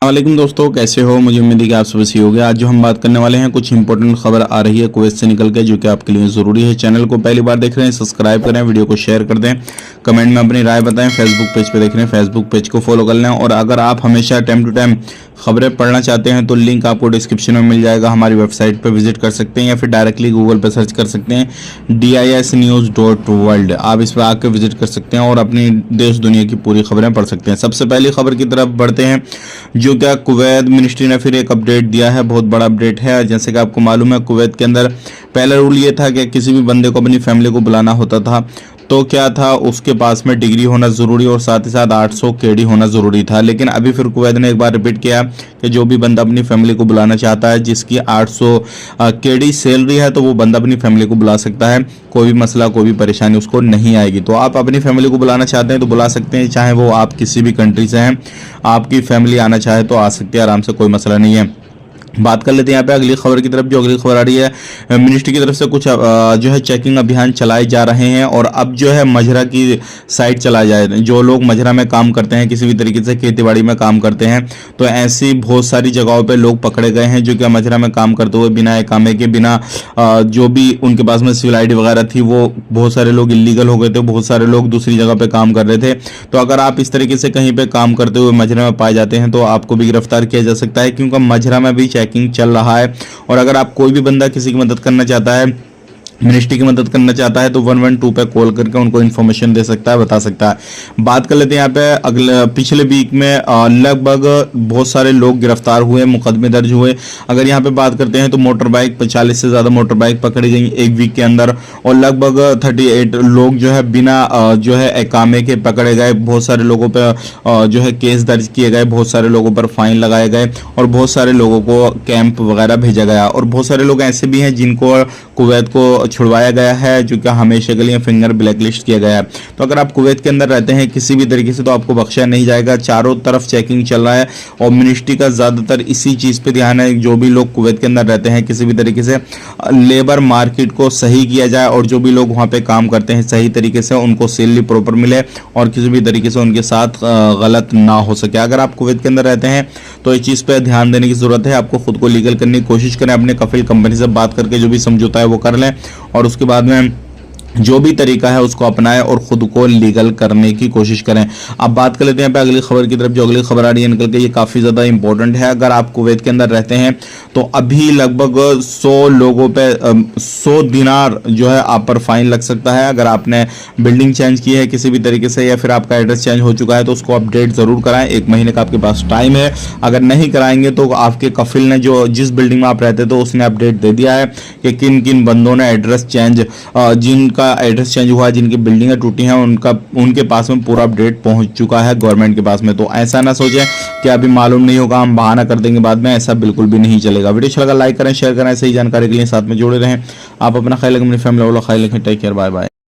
वालेकुम दोस्तों, कैसे हो। मुझे उम्मीद है कि आप सब सही हो गए। आज जो हम बात करने वाले हैं, कुछ इंपॉर्टेंट खबर आ रही है कुवैत से निकल के, जो कि आपके लिए ज़रूरी है। चैनल को पहली बार देख रहे हैं, सब्सक्राइब करें, वीडियो को शेयर कर दें, कमेंट में अपनी राय बताएं। फेसबुक पेज पे देख रहे हैं, फेसबुक पेज को फॉलो कर लें। और अगर आप हमेशा टाइम टू टाइम खबरें पढ़ना चाहते हैं तो लिंक आपको डिस्क्रिप्शन में मिल जाएगा। हमारी वेबसाइट पर विजिट कर सकते हैं या फिर डायरेक्टली गूगल पर सर्च कर सकते हैं DISnews.world। आप इस पर आकर विजिट कर सकते हैं और अपनी देश दुनिया की पूरी खबरें पढ़ सकते हैं। सबसे पहली खबर की तरफ बढ़ते हैं, जो क्या कुवैत मिनिस्ट्री ने फिर एक अपडेट दिया है। बहुत बड़ा अपडेट है। जैसे कि आपको मालूम है, कुवैत के अंदर पहला रूल ये था कि किसी भी बंदे को अपनी फैमिली को बुलाना होता था तो क्या था, उसके पास में डिग्री होना ज़रूरी और साथ ही साथ 800 केडी होना ज़रूरी था। लेकिन अभी फिर कुवैत ने एक बार रिपीट किया कि जो भी बंदा अपनी फैमिली को बुलाना चाहता है, जिसकी 800 केडी सैलरी है, तो वो बंदा अपनी फैमिली को बुला सकता है। कोई भी मसला, कोई भी परेशानी उसको नहीं आएगी। तो आप अपनी फैमिली को बुलाना चाहते हैं तो बुला सकते हैं, चाहे वो आप किसी भी कंट्री से हैं। आपकी फैमिली आना चाहे तो आ सकती है आराम से, कोई मसला नहीं है। बात कर लेते हैं यहाँ पे अगली खबर की तरफ। जो अगली खबर आ रही है, मिनिस्ट्री की तरफ से कुछ जो है चेकिंग अभियान चलाए जा रहे हैं। और अब जो है मजरा की साइड चलाया जाए। जो लोग मजरा में काम करते हैं, किसी भी तरीके से खेतीबाड़ी में काम करते हैं, तो ऐसी बहुत सारी जगहों पे लोग पकड़े गए हैं जो कि मजरा में काम करते हुए बिना इकामे के, बिना जो भी उनके पास में सिविल ID वगैरह थी, वो बहुत सारे लोग इलीगल हो गए थे। बहुत सारे लोग दूसरी जगह पे काम कर रहे थे। तो अगर आप इस तरीके से कहीं पे काम करते हुए मजरा में पाए जाते हैं तो आपको भी गिरफ्तार किया जा सकता है, क्योंकि मजरा में भी चेकिंग चल रहा है। और अगर आप कोई भी बंदा किसी की मदद करना चाहता है, मिनिस्ट्री की मदद करना चाहता है, तो 112 पे कॉल करके उनको इन्फॉर्मेशन दे सकता है, बता सकता है। बात कर लेते हैं यहाँ पे अगले पिछले वीक में लगभग बहुत सारे लोग गिरफ्तार हुए, मुकदमे दर्ज हुए। अगर यहाँ पे बात करते हैं तो मोटर बाइक 40 से ज़्यादा मोटर बाइक पकड़ी गई एक वीक के अंदर। और लगभग 38 लोग जो है बिना जो है इकामे के पकड़े गए। बहुत सारे लोगों पर जो है केस दर्ज किए गए, बहुत सारे लोगों पर फाइन लगाए गए और बहुत सारे लोगों को कैंप वगैरह भेजा गया। और बहुत सारे लोग ऐसे भी हैं जिनको कुवैत को छुड़वाया गया है, जो कि हमेशा के लिए फिंगर ब्लैकलिस्ट किया गया है। तो अगर आप कुवैत के अंदर रहते हैं किसी भी तरीके से, तो आपको बख्शा नहीं जाएगा। चारों तरफ चेकिंग चल रहा है और मिनिस्ट्री का ज़्यादातर इसी चीज़ पे ध्यान है। जो भी लोग कुवैत के अंदर रहते हैं, किसी भी तरीके से लेबर मार्केट को सही किया जाए और जो भी लोग वहाँ पे काम करते हैं सही तरीके से उनको सैलरी प्रॉपर मिले और किसी भी तरीके से उनके साथ गलत ना हो सके। अगर आप कुवैत के अंदर रहते हैं तो इस चीज़ पर ध्यान देने की ज़रूरत है। आपको खुद को लीगल करने की कोशिश करें, अपने कफिल कंपनी से बात करके जो भी समझौता है वो कर लें और उसके बाद में जो भी तरीका है उसको अपनाएं और खुद को लीगल करने की कोशिश करें। अब बात कर लेते हैं पे अगली खबर की तरफ। जो अगली खबर आ रही है निकल के, ये काफ़ी ज़्यादा इंपॉर्टेंट है। अगर आप कुवैत के अंदर रहते हैं तो अभी लगभग 100 लोगों पे 100 दिनार जो है आप पर फाइन लग सकता है। अगर आपने बिल्डिंग चेंज की है किसी भी तरीके से या फिर आपका एड्रेस चेंज हो चुका है तो उसको अपडेट ज़रूर कराएं। 1 महीने का आपके पास टाइम है। अगर नहीं कराएंगे तो आपके कफिल ने जो जिस बिल्डिंग में आप रहते तो उसने अपडेट दे दिया है कि किन किन बंदों ने एड्रेस चेंज, जिनका एड्रेस चेंज हुआ, जिनकी बिल्डिंगें टूटी हैं, उनके पास में पूरा अपडेट पहुंच चुका है गवर्नमेंट के पास में। तो ऐसा ना सोचें कि अभी मालूम नहीं होगा, हम बहाना कर देंगे बाद में, ऐसा बिल्कुल भी नहीं चलेगा। वीडियो अच्छा लगा लाइक करें, शेयर करें। ऐसे ही जानकारी के लिए साथ में जुड़े रहें। आप अपना ख्याल रखें, अपनी फैमिली वालों का ख्याल रखें। Take care, bye bye.